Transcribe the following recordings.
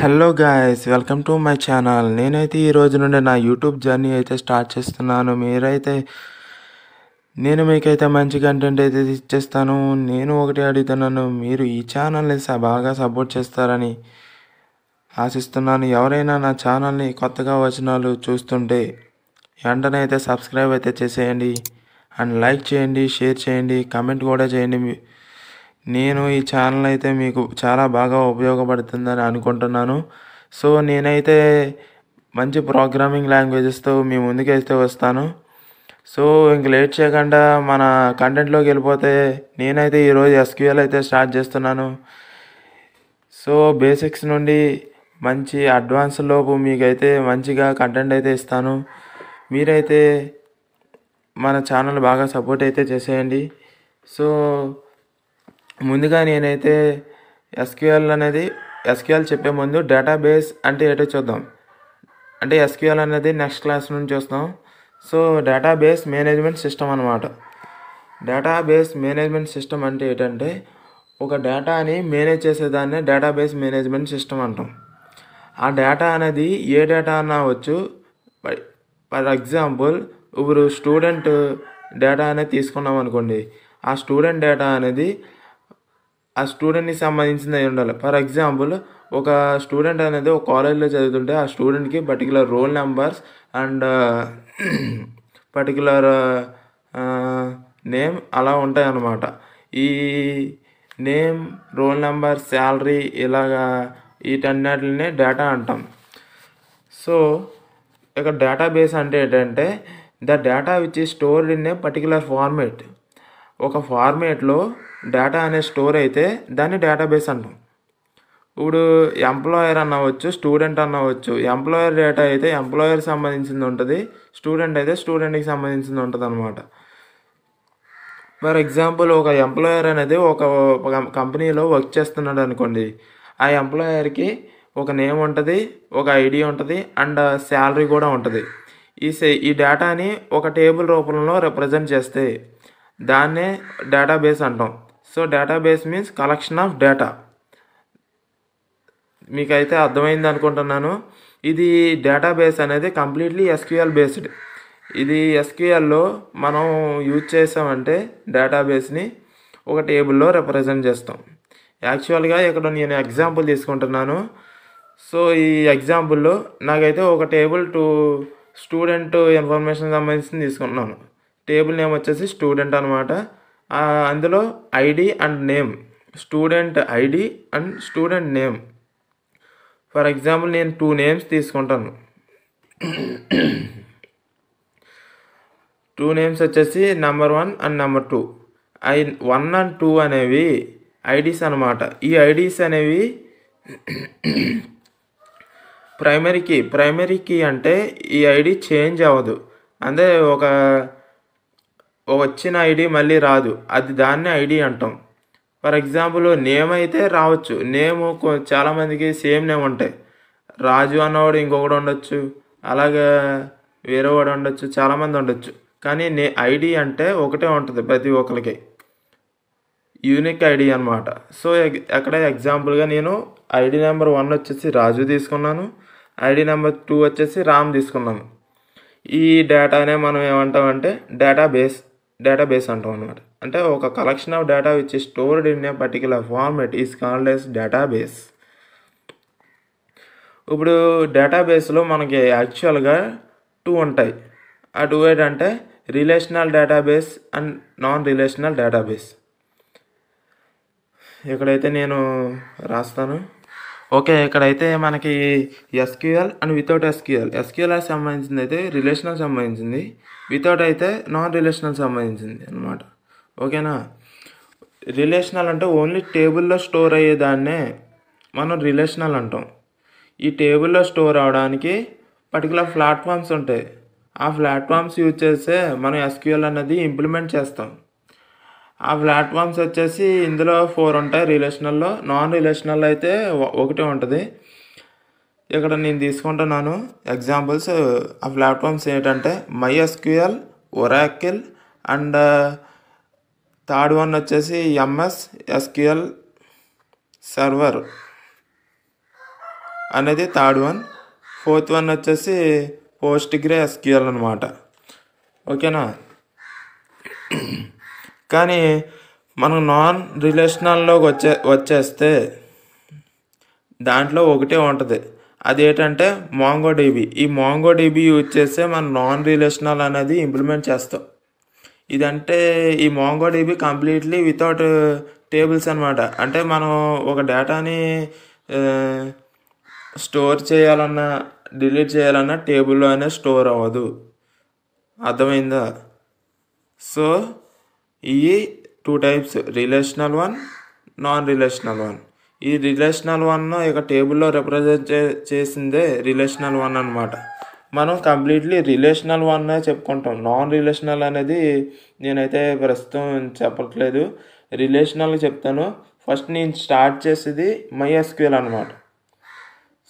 Hello guys, welcome to my channel. నేనైతే ఈ రోజు నుండి నా యూట్యూబ్ జర్నీ అయితే స్టార్ట్ చేస్తున్నాను. నేను మీకైతే మంచి కంటెంట్ అయితే ఇచ్చేస్తాను. నేను ఒకటి అడుగుతున్నాను, మీరు ఈ ఛానల్ని బాగా సపోర్ట్ చేస్తారని ఆశిస్తున్నాను. ఎవరైనా నా ఛానల్ని కొత్తగా వచ్చిన వాళ్ళు చూస్తుంటే వెంటనే అయితే సబ్స్క్రైబ్ అయితే చేసేయండి, అండ్ లైక్ చేయండి, షేర్ చేయండి, కమెంట్ కూడా చేయండి. నేను ఈ ఛానల్ అయితే మీకు చాలా బాగా ఉపయోగపడుతుందని అనుకుంటున్నాను. సో నేనైతే మంచి ప్రోగ్రామింగ్ లాంగ్వేజెస్తో మీ ముందుకైతే వస్తాను. సో ఇంక లేట్ చేయకుండా మన కంటెంట్లోకి వెళ్ళిపోతే, నేనైతే ఈరోజు ఎస్క్యూఎల్ అయితే స్టార్ట్ చేస్తున్నాను. సో బేసిక్స్ నుండి మంచి అడ్వాన్స్ లోపు మీకైతే మంచిగా కంటెంట్ అయితే ఇస్తాను. మీరైతే మన ఛానల్ బాగా సపోర్ట్ అయితే చేసేయండి. సో ముందుగా నేనైతే ఎస్క్యూఎల్ చెప్పే ముందు డేటాబేస్ అంటే ఏంటో చూద్దాం. అంటే ఎస్క్యూఎల్ అనేది నెక్స్ట్ క్లాస్ నుంచి చూస్తాం. సో డేటాబేస్ మేనేజ్మెంట్ సిస్టమ్ అనమాట. డేటాబేస్ మేనేజ్మెంట్ సిస్టమ్ అంటే ఏంటంటే, ఒక డేటాని మేనేజ్ చేసేదాన్ని డేటాబేస్ మేనేజ్మెంట్ సిస్టమ్ అంటాం. ఆ డేటా అనేది ఏ డేటా అన్నా అవ్వచ్చు. ఫర్ ఎగ్జాంపుల్, ఇప్పుడు స్టూడెంట్ డేటా అనేది తీసుకున్నాం అనుకోండి. ఆ స్టూడెంట్ డేటా అనేది ఆ స్టూడెంట్కి సంబంధించింది అయి ఉండాలి. ఫర్ ఎగ్జాంపుల్, ఒక స్టూడెంట్ అనేది ఒక కాలేజ్లో చదువుతుంటే ఆ స్టూడెంట్కి particular role numbers and particular name అలా ఉంటాయి అన్నమాట. ఈ నేమ్, రోల్ నెంబర్, శాలరీ ఇలాగా వీటన్నిటిని డేటా అంటాం. సో ఇక డేటాబేస్ అంటే ఏంటంటే, the data which is stored in a particular format. ఒక ఫార్మేట్లో డేటా అనేది స్టోర్ అయితే దాన్ని డేటాబేస్ అంటాం. ఇప్పుడు ఎంప్లాయర్ అన్నవచ్చు, స్టూడెంట్ అన్నవచ్చు. ఎంప్లాయర్ డేటా అయితే ఎంప్లాయర్కి సంబంధించింది ఉంటుంది, స్టూడెంట్ అయితే స్టూడెంట్కి సంబంధించింది ఉంటుంది అనమాట. ఫర్ ఎగ్జాంపుల్, ఒక ఎంప్లాయర్ అనేది ఒక కంపెనీలో వర్క్ చేస్తున్నాడు అనుకోండి. ఆ ఎంప్లాయర్కి ఒక నేమ్ ఉంటుంది, ఒక ఐడి ఉంటుంది, అండ్ శాలరీ కూడా ఉంటుంది. ఈ డేటాని ఒక టేబుల్ రూపంలో రిప్రజెంట్ చేస్తే దాన్నే డేటాబేస్ అంటాం. So database means collection of data. మీకైతే అర్థమైంది అనుకుంటున్నాను. ఇది డేటాబేస్ అనేది కంప్లీట్లీ ఎస్క్యూఎల్ బేస్డ్. ఇది ఎస్క్యూఎల్లో మనం యూజ్ చేసామంటే డేటాబేస్ని ఒక టేబుల్లో రిప్రజెంట్ చేస్తాం. యాక్చువల్గా ఇక్కడ నేను ఎగ్జాంపుల్ తీసుకుంటున్నాను. సో ఈ ఎగ్జాంపుల్లో నాకైతే ఒక టేబుల్ స్టూడెంట్ ఇన్ఫర్మేషన్ సంబంధించి తీసుకుంటున్నాను. టేబుల్ నేమ్ వచ్చేసి స్టూడెంట్ అనమాట. అందులో ID and name, student ID and student name. For example నేను 2 నేమ్స్ తీసుకుంటాను. 2 నేమ్స్ వచ్చేసి నెంబర్ 1 అండ్ నెంబర్ 2. 1 అండ్ 2 అనేవి ఐడీస్ అనమాట. ఈ ఐడీస్ అనేవి ప్రైమరీ కీ అంటే ఈ ఐడి చేంజ్ అవ్వదు. అంటే ఒక వచ్చిన ఐడి మళ్ళీ రాదు, అది దాన్ని ఐడి అంటాం. ఫర్ ఎగ్జాంపుల్, నేమ్ అయితే రావచ్చు. నేమ్ చాలామందికి సేమ్ నేమ్ ఉంటాయి. రాజు అన్నవాడు ఇంకొకటి ఉండొచ్చు, అలాగే వేరే వాడు ఉండొచ్చు, చాలామంది ఉండొచ్చు. కానీ ఐడి అంటే ఒకటే ఉంటుంది ప్రతి ఒక్కరికి, యూనిక్ ఐడి అనమాట. సో అక్కడ ఎగ్జాంపుల్గా నేను ఐడి నెంబర్ 1 వచ్చేసి రాజు తీసుకున్నాను, ఐడి నెంబర్ 2 వచ్చేసి రామ్ తీసుకున్నాను. ఈ డేటానే మనం ఏమంటామంటే డేటాబేస్ అంటాం అనమాట. అంటే ఒక collection of data which is stored in a particular format is called S database. ఇప్పుడు డేటాబేస్లో మనకి యాక్చువల్గా 2 ఉంటాయి. ఆ 2 ఏంటంటే relational database and non relational database. ఇక్కడైతే నేను రాస్తాను. ఓకే, ఇక్కడైతే మనకి ఎస్క్యూఎల్ అండ్ వితౌట్ ఎస్క్యూఎల్ సంబంధించింది అయితే రిలేషనల్ సంబంధించింది, వితౌట్ అయితే నాన్ రిలేషనల్ సంబంధించింది అనమాట. ఓకేనా. రిలేషనల్ అంటే ఓన్లీ టేబుల్లో స్టోర్ అయ్యేదాన్నే మనం రిలేషనల్ అంటాం. ఈ టేబుల్లో స్టోర్ అవడానికి పర్టికులర్ ప్లాట్ఫామ్స్ ఉంటాయి. ఆ ప్లాట్ఫామ్స్ యూజ్ చేస్తే మనం ఎస్క్యూఎల్ అనేది ఇంప్లిమెంట్ చేస్తాం. ఆ ప్లాట్ఫామ్స్ వచ్చేసి ఇందులో 4 ఉంటాయి రిలేషనల్లో. నాన్ రిలేషనల్ అయితే ఒకటే ఉంటుంది. ఇక్కడ నేను తీసుకుంటున్నాను ఎగ్జాంపుల్స్. ఆ ప్లాట్ఫామ్స్ ఏంటంటే MySQL, Oracle and third one వచ్చేసి MS SQL సర్వర్. అనేది థర్డ్ వన్. ఫోర్త్ వన్ వచ్చేసి పోస్ట్గ్రే ఎస్క్యూఎల్ అనమాట. ఓకేనా. కానీ మనం నాన్ రిలేషనల్లోకి వచ్చేస్తే దాంట్లో ఒకటే ఉంటుంది, అదేంటంటే మాంగోడిబి. ఈ మాంగోడిబి యూజ్ చేస్తే మనం నాన్ రిలేషనల్ అనేది ఇంప్లిమెంట్ చేస్తాం. ఇదంటే ఈ మాంగోడిబి కంప్లీట్లీ వితౌట్ టేబుల్స్ అనమాట. అంటే మనం ఒక డేటాని స్టోర్ చేయాలన్నా డిలీట్ చేయాలన్నా టేబుల్లో అనేది స్టోర్ అవ్వదు. అర్థమైందా. సో ఈ 2 types, relational one, non relational one. ఈ రిలేషనల్ వన్ ఇక టేబుల్లో రిప్రజెంట్ చేసిందే రిలేషనల్ వన్ అనమాట. మనం కంప్లీట్లీ రిలేషనల్ వన్నే చెప్పుకుంటాం. నాన్ రిలేషనల్ అనేది నేనైతే ప్రస్తుతం చెప్పట్లేదు, రిలేషనల్ చెప్తాను. ఫస్ట్ నేను స్టార్ట్ చేసేది MySQL అనమాట.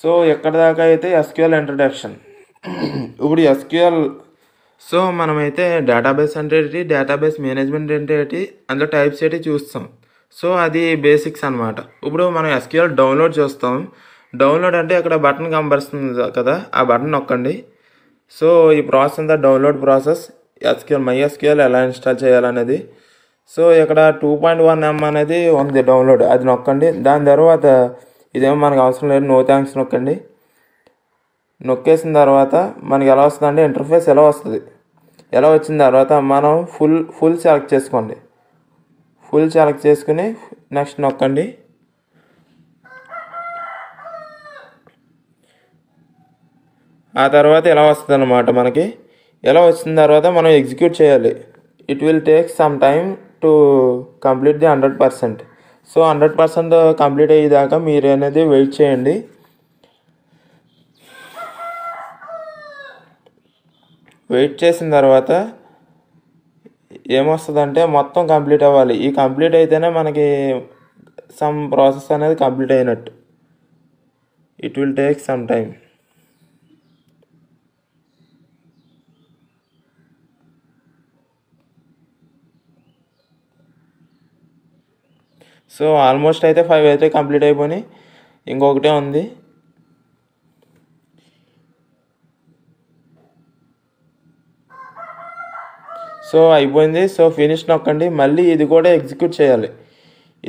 సో ఎక్కడ దాకా అయితే ఎస్క్యూఎల్ ఇంట్రడక్షన్. ఇప్పుడు ఎస్క్యూఎల్, సో మనమైతే డేటాబేస్ అంటే ఏంటి, డేటాబేస్ మేనేజ్మెంట్ అంటే ఏంటి, అందులో టైప్స్ ఏంటి చూస్తాం. సో అది బేసిక్స్ అనమాట. ఇప్పుడు మనం ఎస్క్యూఎల్ డౌన్లోడ్ చేస్తాం. డౌన్లోడ్ అంటే ఇక్కడ బటన్ కనబడుతుంది కదా, ఆ బటన్ నొక్కండి. సో ఈ ప్రాసెస్ అంతా డౌన్లోడ్ ప్రాసెస్. MySQL ఎలా ఇన్స్టాల్ చేయాలనేది. సో ఇక్కడ 2.1M అనేది ఉంది డౌన్లోడ్, అది నొక్కండి. దాని తర్వాత ఇదేమో మనకు అవసరం లేదు, నో థ్యాంక్స్ నొక్కండి. నొక్కేసిన తర్వాత మనకి ఎలా వస్తుందంటే ఇంటర్ఫేస్ ఎలా వస్తుంది. ఎలా వచ్చిన తర్వాత మనం ఫుల్ సెలెక్ట్ చేసుకోండి. ఫుల్ సెలెక్ట్ చేసుకుని నెక్స్ట్ నొక్కండి. ఆ తర్వాత ఎలా వస్తుంది అన్నమాట మనకి. ఎలా వచ్చిన తర్వాత మనం ఎగ్జిక్యూట్ చేయాలి. It will take some time to complete the 100%. So 100% complete అయ్యేదాకా మీరు అనేది వెయిట్ చేయండి. వెయిట్ చేసిన తర్వాత ఏమొస్తుందంటే మొత్తం కంప్లీట్ అవ్వాలి. ఈ కంప్లీట్ అయితేనే మనకి సమ్ ప్రాసెస్ అనేది కంప్లీట్ అయినట్టు. It will take some time. So almost అయితే 5 అయితే కంప్లీట్ అయిపోయినాయి, ఇంకొకటే ఉంది. సో అయిపోయింది. సో ఫినిష్ నొక్కండి. మళ్ళీ ఇది కూడా ఎగ్జిక్యూట్ చేయాలి.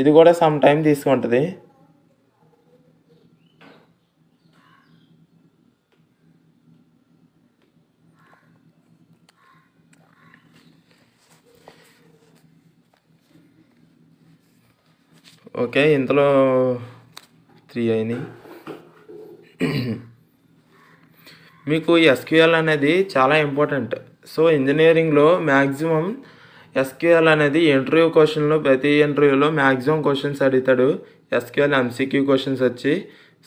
ఇది కూడా సమ్ టైం తీసుకుంటుంది. ఓకే, ఇంతలో 3 అయినాయి. మీకు ఎస్క్యూఎల్ అనేది చాలా ఇంపార్టెంట్. సో ఇంజనీరింగ్లో మ్యాక్సిమం ఎస్క్యూఎల్ అనేది ఇంటర్వ్యూ క్వశ్చన్లో, ప్రతి ఇంటర్వ్యూలో మ్యాక్సిమం క్వశ్చన్స్ అడుగుతాడు. ఎస్క్యూఎల్ MCQ క్వశ్చన్స్ వచ్చి.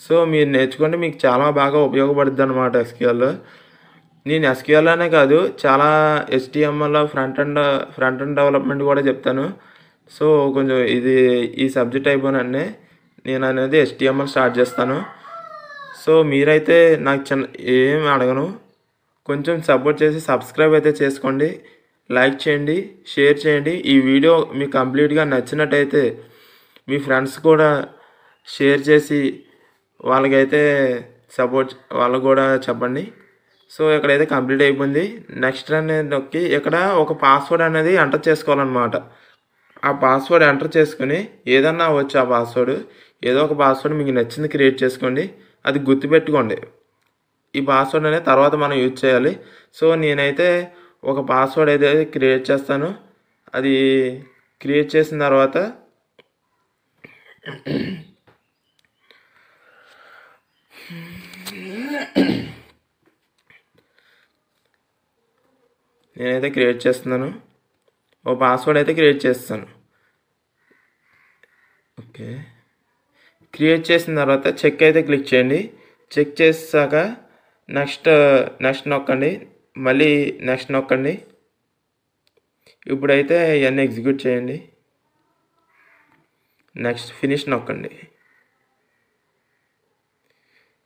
సో మీరు నేర్చుకుంటే మీకు చాలా బాగా ఉపయోగపడుద్ది అనమాట ఎస్క్యూఎల్. నేను ఎస్క్యూఎల్ అనే కాదు, చాలా HTML ఫ్రంట్ ఎండ్ డెవలప్మెంట్ కూడా చెప్తాను. సో కొంచెం ఈ సబ్జెక్ట్ అయిపోయినన్నే నేను అనేది HTML స్టార్ట్ చేస్తాను. సో మీరైతే నాకు ఏం అడగను, కొంచెం సపోర్ట్ చేసి సబ్స్క్రైబ్ అయితే చేసుకోండి, లైక్ చేయండి, షేర్ చేయండి. ఈ వీడియో మీకు కంప్లీట్గా నచ్చినట్టయితే మీ ఫ్రెండ్స్ కూడా షేర్ చేసి వాళ్ళకైతే వాళ్ళకు కూడా చెప్పండి. సో ఇక్కడైతే కంప్లీట్ అయిపోయింది. నెక్స్ట్ అనేది నొక్కి ఇక్కడ ఒక పాస్వర్డ్ అనేది ఎంటర్ చేసుకోవాలన్నమాట. ఆ పాస్వర్డ్ ఎంటర్ చేసుకుని ఏదన్నా వచ్చు ఆ పాస్వర్డ్, ఏదో ఒక పాస్వర్డ్ మీకు నచ్చింది క్రియేట్ చేసుకోండి. అది గుర్తుపెట్టుకోండి. ఈ పాస్వర్డ్ అనేది తర్వాత మనం యూజ్ చేయాలి. సో నేనైతే ఒక పాస్వర్డ్ అయితే క్రియేట్ చేస్తాను. అది క్రియేట్ చేసిన తర్వాత నేనైతే క్రియేట్ చేస్తున్నాను. ఓ పాస్వర్డ్ అయితే క్రియేట్ చేస్తాను. ఓకే, క్రియేట్ చేసిన తర్వాత చెక్ అయితే క్లిక్ చేయండి. చెక్ చేసాక నెక్స్ట్ నొక్కండి. మళ్ళీ నెక్స్ట్ నొక్కండి. ఇప్పుడైతే ఇవన్నీ ఎగ్జిక్యూట్ చేయండి. నెక్స్ట్ ఫినిష్ నొక్కండి.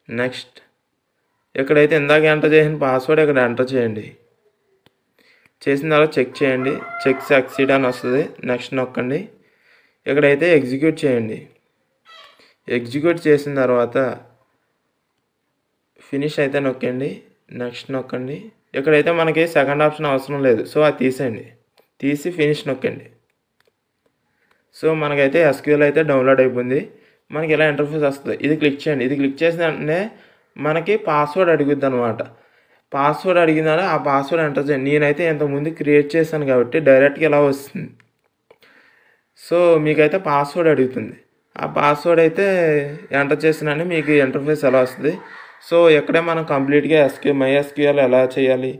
నెక్స్ట్ ఇక్కడైతే ఇందాక ఎంటర్ చేసిన పాస్వర్డ్ ఇక్కడ ఎంటర్ చేయండి. చేసిన తర్వాత చెక్ చేయండి. చెక్ సక్సీడ్ అని వస్తుంది. నెక్స్ట్ నొక్కండి. ఇక్కడైతే ఎగ్జిక్యూట్ చేయండి. ఎగ్జిక్యూట్ చేసిన తర్వాత ఫినిష్ అయితే నొక్కండి, నెక్స్ట్ నొక్కండి. ఇక్కడైతే మనకి సెకండ్ ఆప్షన్ అవసరం లేదు, సో అది తీసేయండి. తీసి ఫినిష్ నొక్కండి. సో మనకైతే ఎస్క్యూఎల్ అయితే డౌన్లోడ్ అయిపోయింది. మనకి ఇలా ఇంటర్ఫేస్ వస్తుంది. ఇది క్లిక్ చేయండి. ఇది క్లిక్ చేసిన వెంటనే మనకి పాస్వర్డ్ అడుగుద్ది అనమాట. పాస్వర్డ్ అడిగిన ఆ పాస్వర్డ్ ఎంటర్ చేయండి. నేనైతే ఇంతకుముందు క్రియేట్ చేశాను కాబట్టి డైరెక్ట్గా ఇలా వస్తుంది. సో మీకైతే పాస్వర్డ్ అడుగుతుంది. ఆ పాస్వర్డ్ అయితే ఎంటర్ చేసినంటే మీకు ఇంటర్ఫేస్ ఎలా వస్తుంది. సో ఇక్కడే మనం కంప్లీట్గా MySQL ఎలా చేయాలి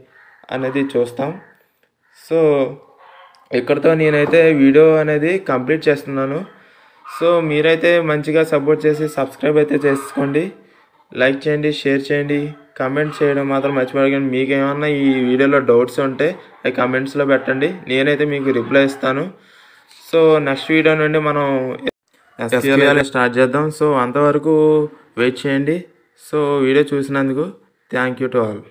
అనేది చూస్తాం. సో ఇక్కడితో నేనైతే వీడియో అనేది కంప్లీట్ చేస్తున్నాను. సో మీరైతే మంచిగా సపోర్ట్ చేసి సబ్స్క్రైబ్ అయితే చేసుకోండి, లైక్ చేయండి, షేర్ చేయండి, కమెంట్ చేయడం మాత్రం మర్చిపోకండి. మీకు ఏమన్నా ఈ వీడియోలో డౌట్స్ ఉంటే అవి కమెంట్స్లో పెట్టండి, నేనైతే మీకు రిప్లై ఇస్తాను. సో నెక్స్ట్ వీడియో నుండి మనం SQL స్టార్ట్ చేద్దాం. సో అంతవరకు వెయిట్ చేయండి. సో వీడియో చూసినందుకు థ్యాంక్ యూ టు ఆల్.